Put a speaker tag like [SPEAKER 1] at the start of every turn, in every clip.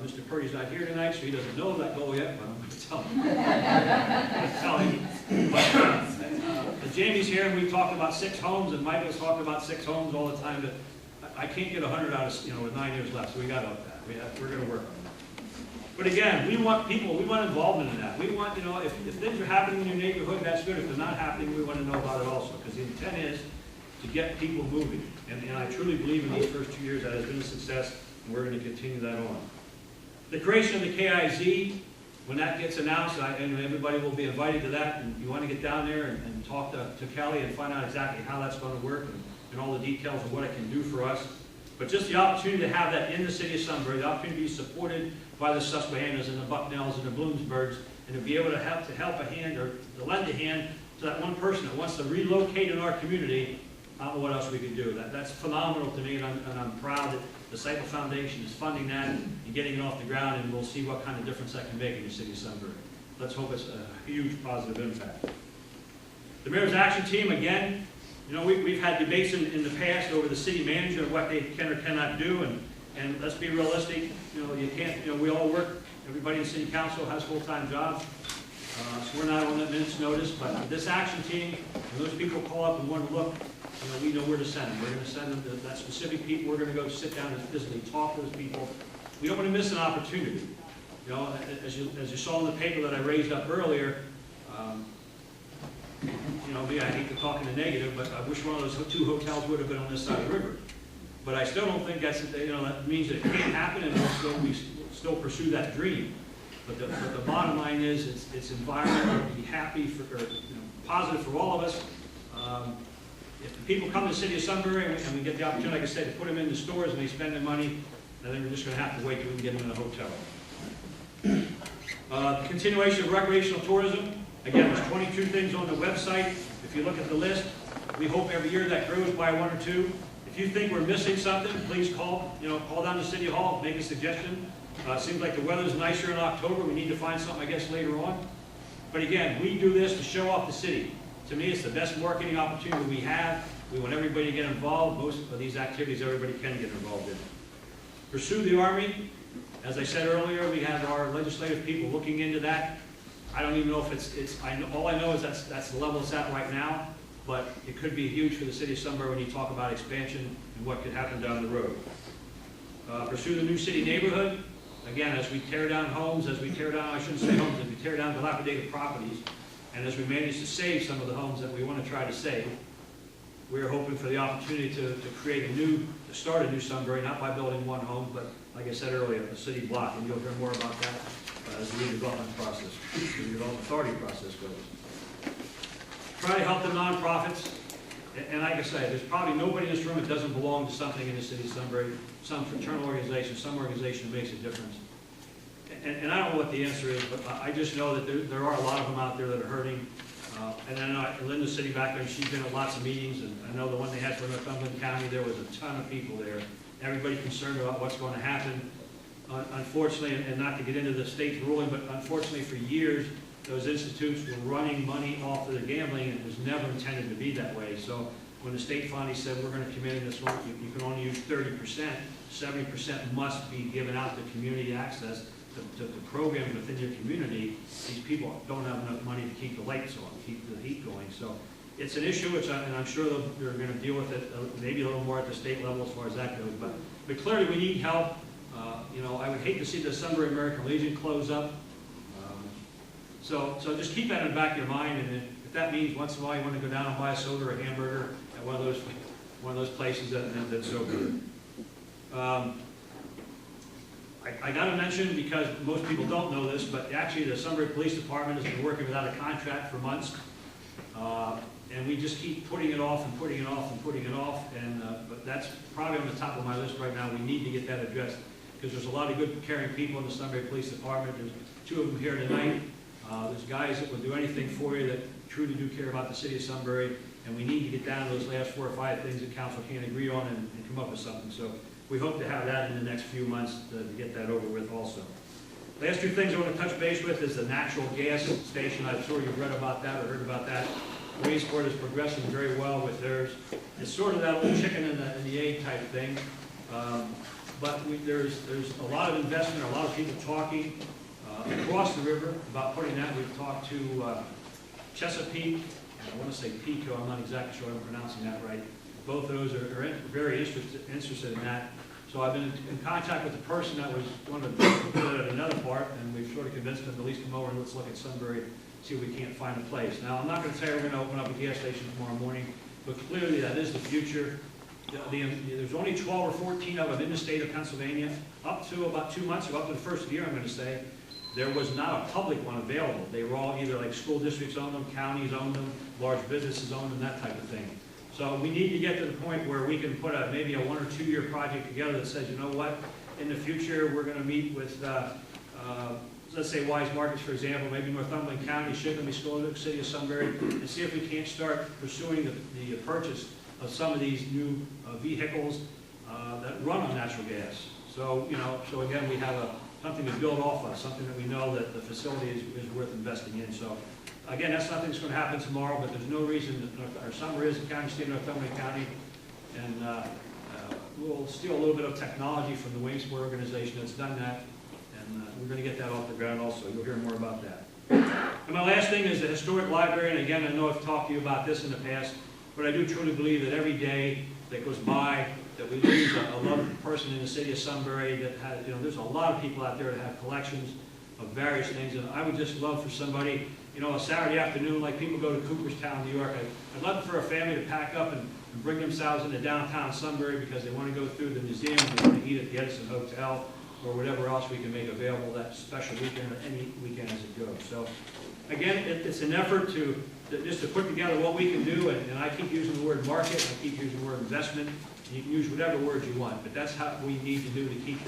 [SPEAKER 1] Mr. Purdy's not here tonight, so he doesn't know that goal yet, but I'm going to tell him. I'm going to tell him. But, Jamie's here, and we talked about 6 homes, and Michael's talking about 6 homes all the time. But I can't get 100 out of, with 9 years left, so we got to up that. We're going to work on that. But again, we want people, we want involvement in that. We want, if things are happening in your neighborhood, that's good. If they're not happening, we want to know about it also, because the intent is to get people moving. And I truly believe in these first 2 years that has been a success, and we're going to continue that on. The creation of the KIZ, when that gets announced, and everybody will be invited to that, and you want to get down there and talk to Kelly and find out exactly how that's going to work and all the details of what it can do for us. But just the opportunity to have that in the city of Sunbury, the opportunity to be supported by the Susquehannas and the Bucknells and the Bloomsburgs, and to be able to help a hand or to lend a hand to that one person that wants to relocate in our community. I don't know what else we could do. That's phenomenal to me, and I'm proud that the Disciple Foundation is funding that and getting it off the ground, and we'll see what kind of difference that can make in the city of Sunbury. Let's hope it's a huge positive impact. The Mayor's Action Team, again, we've had debates in the past over the city manager and what they can or cannot do, and let's be realistic. You can't. We all work. Everybody in City Council has full-time jobs, so we're not on that minute's notice. But this action team, when those people call up and want to look, we know where to send them. We're going to send them to that specific people. We're going to go sit down and physically talk to those people. We don't want to miss an opportunity. As you saw in the paper that I raised up earlier. I hate to talk in the negative, but I wish one of those 2 hotels would have been on this side of the river. But I still don't think that means that it can't happen, and we'll still pursue that dream. But the bottom line is, it's environmental to be happy positive for all of us. If the people come to the city of Sunbury and we get the opportunity, like I said, to put them in the stores and they spend their money, then we're just going to have to wait till we can get them in a hotel. The continuation of recreational tourism. Again, there's 22 things on the website. If you look at the list, we hope every year that grows by 1 or 2. If you think we're missing something, please call down to City Hall, make a suggestion. It seems like the weather's nicer in October. We need to find something, I guess, later on. But again, we do this to show off the city. To me, it's the best marketing opportunity we have. We want everybody to get involved. Most of these activities, everybody can get involved in. Pursue the Army. As I said earlier, we have our legislative people looking into that. I don't even know if all I know is that's the level it's at right now, but it could be huge for the city of Sunbury when you talk about expansion and what could happen down the road. Pursue the new city neighborhood. Again, as we tear down homes, I shouldn't say homes, as we tear down dilapidated properties, and as we manage to save some of the homes that we want to try to save, we're hoping for the opportunity to start a new Sunbury, not by building one home, but like I said earlier, a city block, and you'll hear more about that as the redevelopment process, the redevelopment authority process goes. Try to help the nonprofits, and like I say, there's probably nobody in this room that doesn't belong to something in the city of Sunbury, some fraternal organization, some organization that makes a difference. And I don't know what the answer is, but I just know that there are a lot of them out there that are hurting. And I know Linda's sitting back there, and she's been at lots of meetings, and I know the one they had for Northumberland County, there was a ton of people there. Everybody concerned about what's going to happen. Unfortunately, and not to get into the state's ruling, but unfortunately for years, those institutes were running money off of the gambling, and it was never intended to be that way. So when the state finally said, we're going to come in this one, you can only use 30%, 70% must be given out to community access to programs within your community. These people don't have enough money to keep the lights on, keep the heat going. So it's an issue, and I'm sure they're going to deal with it maybe a little more at the state level as far as that goes. But clearly we need help. I would hate to see the Sunbury American Legion close up. So just keep that in the back of your mind, and if that means once in a while you want to go down and buy a soda or a hamburger at one of those places, that's so good. I got to mention, because most people don't know this, but actually the Sunbury Police Department has been working without a contract for months, and we just keep putting it off and putting it off and putting it off. But that's probably on the top of my list right now. We need to get that addressed, because there's a lot of good, caring people in the Sunbury Police Department. There's 2 of them here tonight. There's guys that will do anything for you that truly do care about the city of Sunbury, and we need to get down to those last 4 or 5 things that council can't agree on and come up with something. So we hope to have that in the next few months to get that over with also. Last 2 things I want to touch base with is the natural gas station. I'm sure you've read about that or heard about that. Waysport is progressing very well with theirs. It's sort of that little chicken and the egg type thing. but there's a lot of investment, a lot of people talking across the river about putting that. We've talked to Chesapeake, and I want to say Pico, I'm not exactly sure I'm pronouncing that right. Both of those are very interested in that. So I've been in contact with the person that was one of the put it at another part, and we've sort of convinced them to at least come over and let's look at Sunbury, see if we can't find a place. Now, I'm not going to say we're going to open up a gas station tomorrow morning, but clearly that is the future. There's only 12 or 14 of them in the state of Pennsylvania. Up to about 2 months ago, up to the first of the year, I'm going to say, there was not a public one available. They were all either like school districts owned them, counties owned them, large businesses owned them, that type of thing. So we need to get to the point where we can put maybe a 1 or 2 year project together that says, you know what, in the future we're going to meet with, let's say Wise Markets, for example, maybe Northumberland County, Shipley, City of Sunbury, and see if we can't start pursuing the purchase of some of these new vehicles that run on natural gas. So, you know, so again, we have something to build off of, something that we know that the facility is worth investing in. So, again, that's nothing that's going to happen tomorrow, but there's no reason that our Sunbury is a county, state of Northumberland County, and we'll steal a little bit of technology from the Waynesboro organization that's done that, and we're going to get that off the ground also. You'll hear more about that. And my last thing is the historic library, and again, I know I've talked to you about this in the past, but I do truly believe that every day that goes by that we lose a loved person in the city of Sunbury that has, you know, there's a lot of people out there that have collections of various things, and I would just love for somebody, you know, a Saturday afternoon, like people go to Cooperstown, New York, I'd love for a family to pack up and bring themselves into downtown Sunbury because they want to go through the museum, they want to eat at the Edison Hotel, or whatever else we can make available that special weekend or any weekend as it goes. So, again, it's an effort to just to put together what we can do, and I keep using the word market, I keep using the word investment, and you can use whatever words you want, but that's how we need to do to keep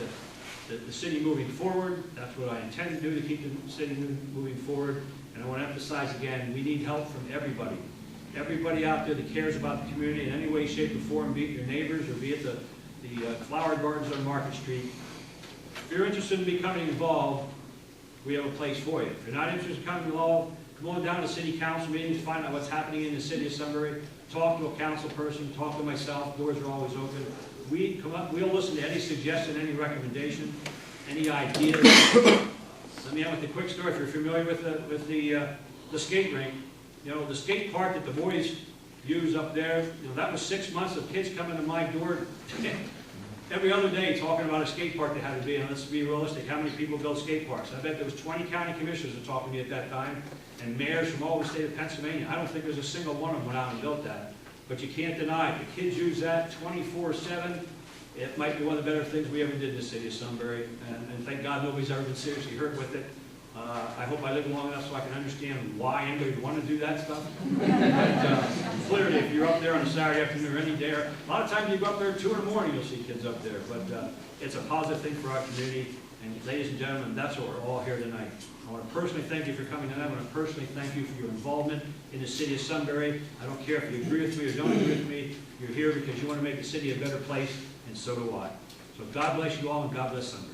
[SPEAKER 1] the city moving forward. That's what I intend to do to keep the city moving forward. And I want to emphasize again, we need help from everybody. Everybody out there that cares about the community in any way, shape, or form, be it your neighbors or be it the flower gardens on Market Street. If you're interested in becoming involved, we have a place for you. If you're not interested in becoming involved, come on down to city council meetings, find out what's happening in the city of Sunbury, talk to a council person, talk to myself, doors are always open. We'll listen to any suggestion, any recommendation, any ideas. Let me end with a quick story. If you're familiar with the skate rink, you know, the skate park that the boys use up there, you know, that was 6 months of kids coming to my door every other day talking about a skate park that had to be. And let's be realistic, how many people build skate parks? I bet there was 20 county commissioners that talked to me at that time, and mayors from all the state of Pennsylvania. I don't think there's a single one of them went out and built that. But you can't deny it. The kids use that 24/7. It might be one of the better things we ever did in the city of Sunbury, and thank God nobody's ever been seriously hurt with it. I hope I live long enough so I can understand why anybody would want to do that stuff. But clearly, if you're up there on a Saturday afternoon or any day, a lot of times you go up there at 2 in the morning, you'll see kids up there. But it's a positive thing for our community. And ladies and gentlemen, that's what we're all here tonight. I want to personally thank you for coming tonight. I want to personally thank you for your involvement in the city of Sunbury. I don't care if you agree with me or don't agree with me. You're here because you want to make the city a better place, and so do I. So God bless you all, and God bless Sunbury.